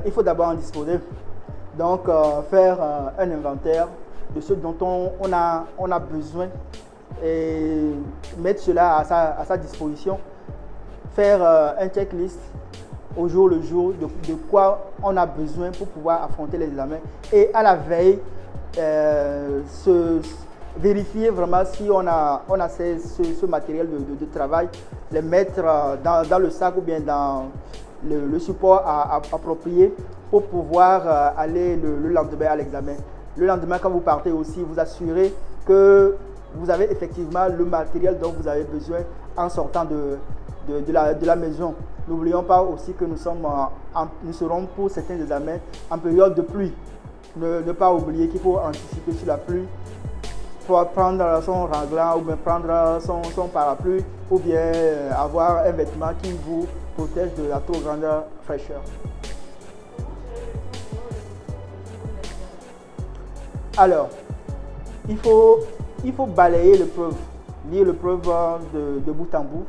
il faut d'abord en disposer. Donc, faire un inventaire de ce dont on a besoin et mettre cela à sa disposition. Faire un checklist au jour le jour de quoi on a besoin pour pouvoir affronter les examens. Et à la veille, vérifier vraiment si on a ce matériel de travail, les mettre dans le sac ou bien dans le support approprié pour pouvoir aller le lendemain à l'examen. Le lendemain, quand vous partez aussi, vous assurez que vous avez effectivement le matériel dont vous avez besoin en sortant de la maison. N'oublions pas aussi que nous serons pour certains examens en période de pluie. Ne pas oublier qu'il faut anticiper sur la pluie. Il faut prendre son raglan ou bien prendre son parapluie ou bien avoir un vêtement qui vous protège de la trop grande fraîcheur. Alors, il faut balayer l'épreuve, lire l'épreuve de bout en bout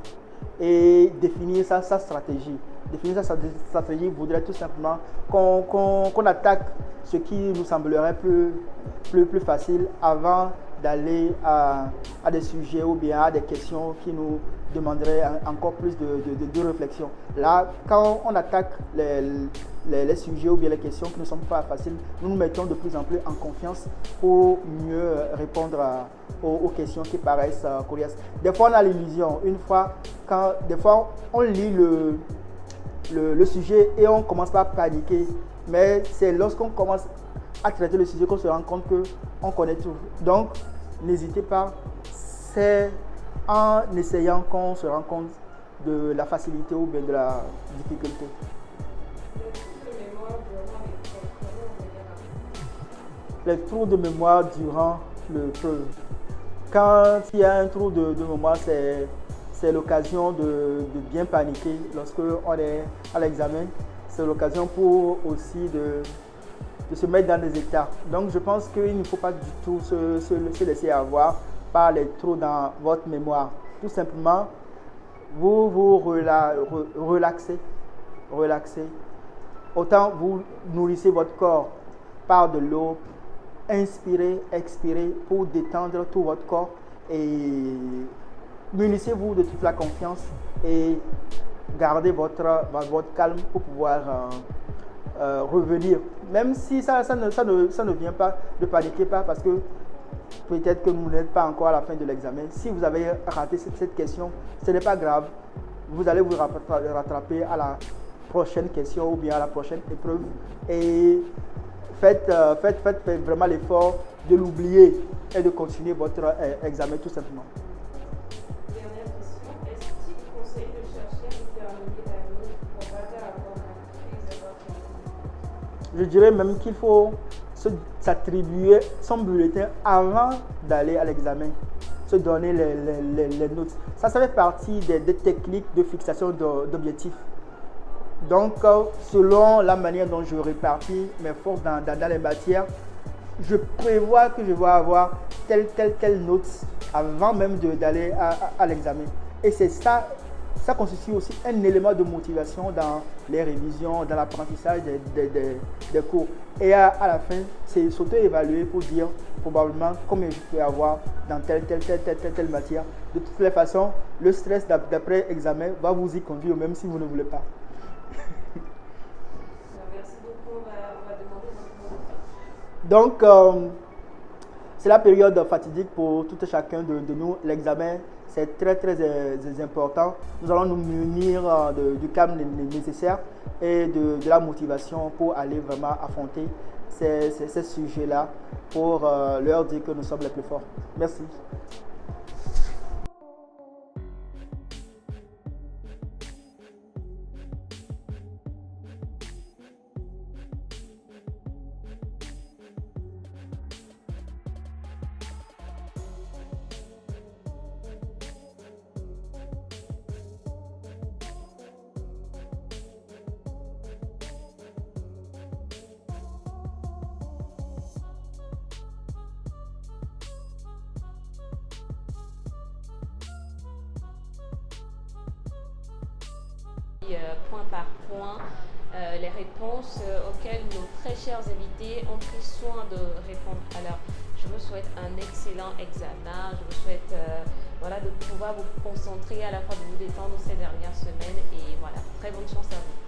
et définir sa stratégie. Définir sa stratégie voudrait tout simplement qu'on attaque ce qui nous semblerait plus facile avant d'aller à des sujets ou bien à des questions qui nous demanderaient encore plus de réflexion. Là, quand on attaque les sujets ou bien les questions qui ne sont pas faciles, nous nous mettons de plus en plus en confiance pour mieux répondre aux questions qui paraissent coriaces. Des fois, on a l'illusion. Des fois, on lit le sujet et on commence par paniquer. Mais c'est lorsqu'on commence à traiter le sujet qu'on se rend compte qu'on connaît tout. Donc, n'hésitez pas. C'est en essayant qu'on se rend compte de la facilité ou bien de la difficulté. Les trous de mémoire durant l'épreuve. Quand il y a un trou de mémoire, c'est l'occasion de bien paniquer lorsque on est à l'examen. C'est l'occasion pour aussi de se mettre dans des états. Donc je pense qu'il ne faut pas du tout se laisser avoir par les trous dans votre mémoire. Tout simplement, vous relaxez. Autant vous nourrissez votre corps par de l'eau, inspirez, expirez pour détendre tout votre corps et munissez-vous de toute la confiance et gardez votre calme pour pouvoir revenir. Même si ça ne vient pas, ne paniquez pas parce que peut-être que vous n'êtes pas encore à la fin de l'examen. Si vous avez raté cette question, ce n'est pas grave. Vous allez vous rattraper à la prochaine question ou bien à la prochaine épreuve. Et faites vraiment l'effort de l'oublier et de continuer votre examen tout simplement. Dernière question, est-ce qu'il conseille de chercher à terminer l'année pour pas avoir un Je dirais même qu'il faut s'attribuer son bulletin avant d'aller à l'examen, se donner les notes. Ça fait partie des techniques de fixation d'objectifs. Donc, selon la manière dont je répartis mes forces dans les matières, je prévois que je vais avoir telle note avant même d'aller à l'examen. Et c'est ça constitue aussi un élément de motivation dans les révisions, dans l'apprentissage des cours. Et à la fin, c'est s'auto-évaluer pour dire probablement combien je peux avoir dans telle matière. De toutes les façons, le stress d'après examen va vous y conduire même si vous ne voulez pas. Merci beaucoup. On va demander votre Donc, c'est la période fatidique pour tout et chacun de nous. L'examen, c'est très important. Nous allons nous munir du calme nécessaire et de la motivation pour aller vraiment affronter ces sujets-là pour leur dire que nous sommes les plus forts. Merci. point par point les réponses auxquelles nos très chers invités ont pris soin de répondre. Alors, je vous souhaite un excellent examen. Je vous souhaite voilà, de pouvoir vous concentrer, à la fois de vous détendre ces dernières semaines. Et voilà, très bonne chance à vous.